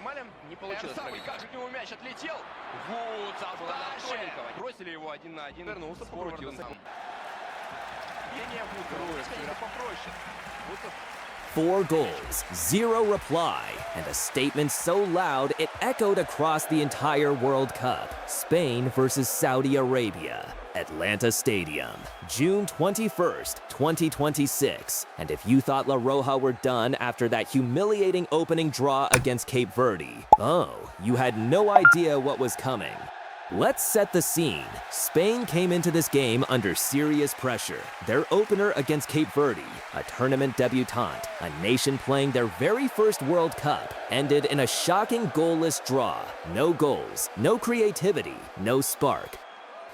Ямалем не получилось. Как же к нему мяч отлетел. Вот, задача. Бросили его 1 на 1. Вернулся, покрутился. Попроще. 4 goals, 0 reply, and a statement so loud it echoed across the entire World Cup. Spain versus Saudi Arabia, Atlanta Stadium, June 21st, 2026. And if you thought La Roja were done after that humiliating opening draw against Cape Verde, oh, you had no idea what was coming. Let's set the scene. Spain came into this game under serious pressure. Their opener against Cape Verde, a tournament debutante, a nation playing their very first World Cup, ended in a shocking goalless draw. No goals, no creativity, no spark.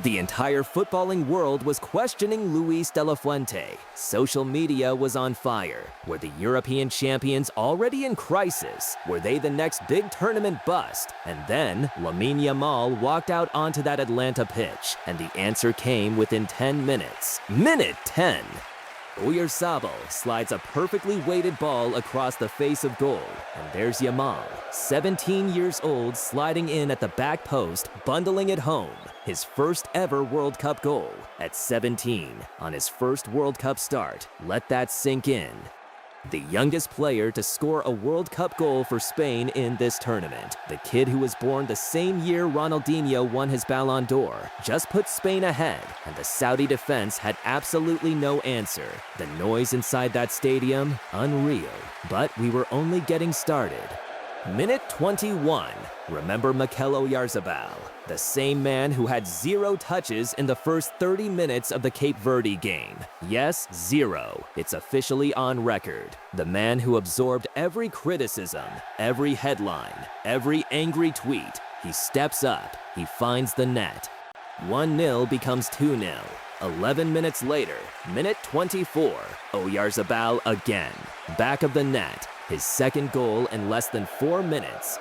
The entire footballing world was questioning Luis de la Fuente. Social media was on fire. Were the European champions already in crisis? Were they the next big tournament bust? And then, Lamine Yamal walked out onto that Atlanta pitch, and the answer came within 10 minutes. Minute 10! Oyarzabal slides a perfectly weighted ball across the face of goal, and there's Yamal, 17 years old, sliding in at the back post, bundling it home. His first ever World Cup goal at 17 on his first World Cup start. Let that sink in. The youngest player to score a World Cup goal for Spain in this tournament, the kid who was born the same year Ronaldinho won his Ballon d'Or, just put Spain ahead, and the Saudi defense had absolutely no answer. The noise inside that stadium, unreal. But we were only getting started. Minute 21. Remember Mikel Oyarzabal, the same man who had 0 touches in the first 30 minutes of the Cape Verde game. Yes, 0. It's officially on record. The man who absorbed every criticism, every headline, every angry tweet. He steps up. He finds the net. 1-0 becomes 2-0. 11 minutes later, minute 24, Oyarzabal again. Back of the net. His second goal in less than 4 minutes.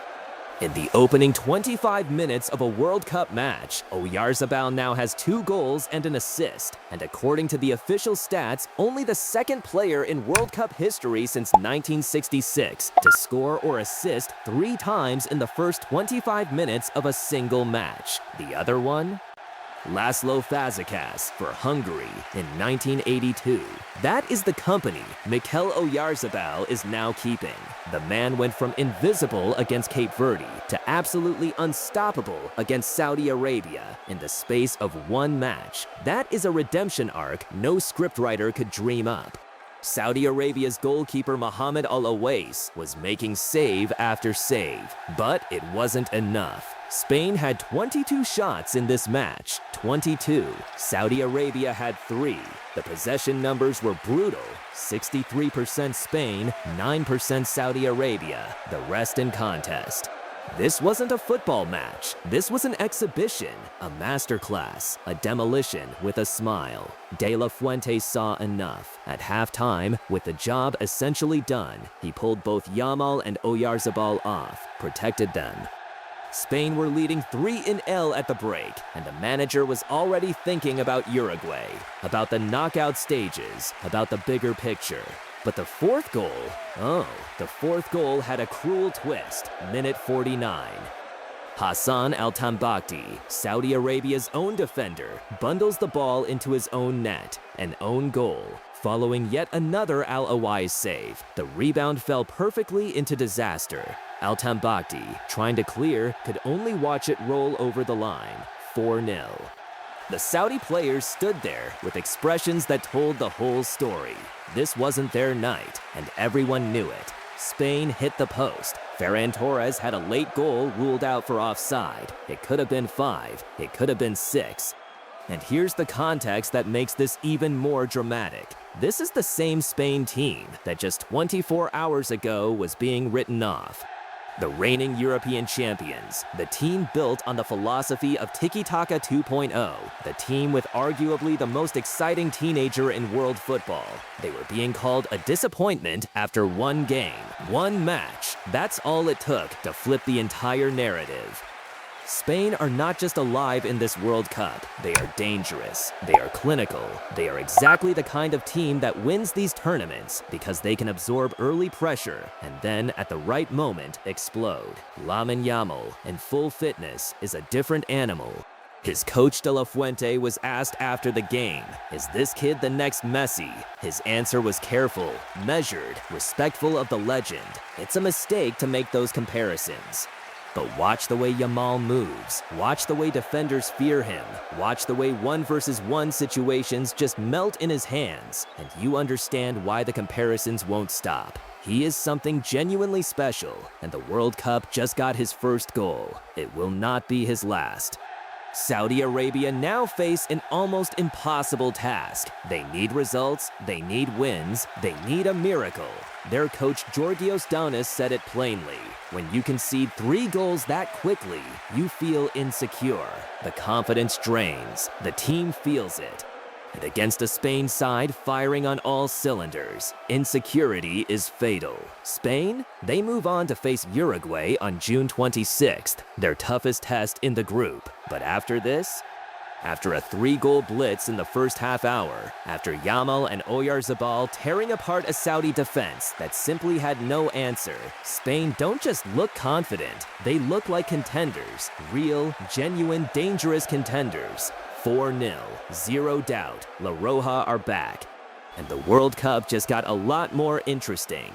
In the opening 25 minutes of a World Cup match, Oyarzabal now has 2 goals and an assist, and according to the official stats, only the second player in World Cup history since 1966 to score or assist 3 times in the first 25 minutes of a single match. The other one? Laszlo Fazekas for Hungary in 1982. That is the company Mikel Oyarzabal is now keeping. The man went from invisible against Cape Verde to absolutely unstoppable against Saudi Arabia in the space of 1 match. That is a redemption arc no scriptwriter could dream up. Saudi Arabia's goalkeeper Mohammed Al Owais was making save after save, but it wasn't enough. Spain had 22 shots in this match, 22. Saudi Arabia had 3. The possession numbers were brutal, 63% Spain, 9% Saudi Arabia, the rest in contest. This wasn't a football match. This was an exhibition, a masterclass, a demolition with a smile. De La Fuente saw enough. At halftime, with the job essentially done, he pulled both Yamal and Oyarzabal off, protected them. Spain were leading 3-0 at the break, and the manager was already thinking about Uruguay, about the knockout stages, about the bigger picture. But the 4th goal had a cruel twist, minute 49. Hassan Al-Tambakti, Saudi Arabia's own defender, bundles the ball into his own net, an own goal. Following yet another Al Owais save, the rebound fell perfectly into disaster. Al-Tambakti, trying to clear, could only watch it roll over the line, 4-0. The Saudi players stood there with expressions that told the whole story. This wasn't their night, and everyone knew it. Spain hit the post. Ferran Torres had a late goal ruled out for offside. It could have been 5, it could have been 6. And here's the context that makes this even more dramatic. This is the same Spain team that just 24 hours ago was being written off. The reigning European champions, the team built on the philosophy of Tiki-Taka 2.0, the team with arguably the most exciting teenager in world football. They were being called a disappointment after 1 game, 1 match. That's all it took to flip the entire narrative. Spain are not just alive in this World Cup, they are dangerous, they are clinical, they are exactly the kind of team that wins these tournaments because they can absorb early pressure and then at the right moment explode. Lamine Yamal, in full fitness, is a different animal. His coach De La Fuente was asked after the game, is this kid the next Messi? His answer was careful, measured, respectful of the legend. It's a mistake to make those comparisons. But watch the way Yamal moves, watch the way defenders fear him, watch the way 1-versus-1 situations just melt in his hands, and you understand why the comparisons won't stop. He is something genuinely special, and the World Cup just got his first goal. It will not be his last. Saudi Arabia now face an almost impossible task. They need results, they need wins, they need a miracle. Their coach Georgios Donis said it plainly. When you concede 3 goals that quickly, you feel insecure. The confidence drains. The team feels it. And against a Spain side firing on all cylinders, insecurity is fatal. Spain? They move on to face Uruguay on June 26th, their toughest test in the group. But after this? After a 3-goal blitz in the first half hour, after Yamal and Oyarzabal tearing apart a Saudi defense that simply had no answer, Spain don't just look confident, they look like contenders, real, genuine, dangerous contenders. 4-0, zero doubt, La Roja are back. And the World Cup just got a lot more interesting.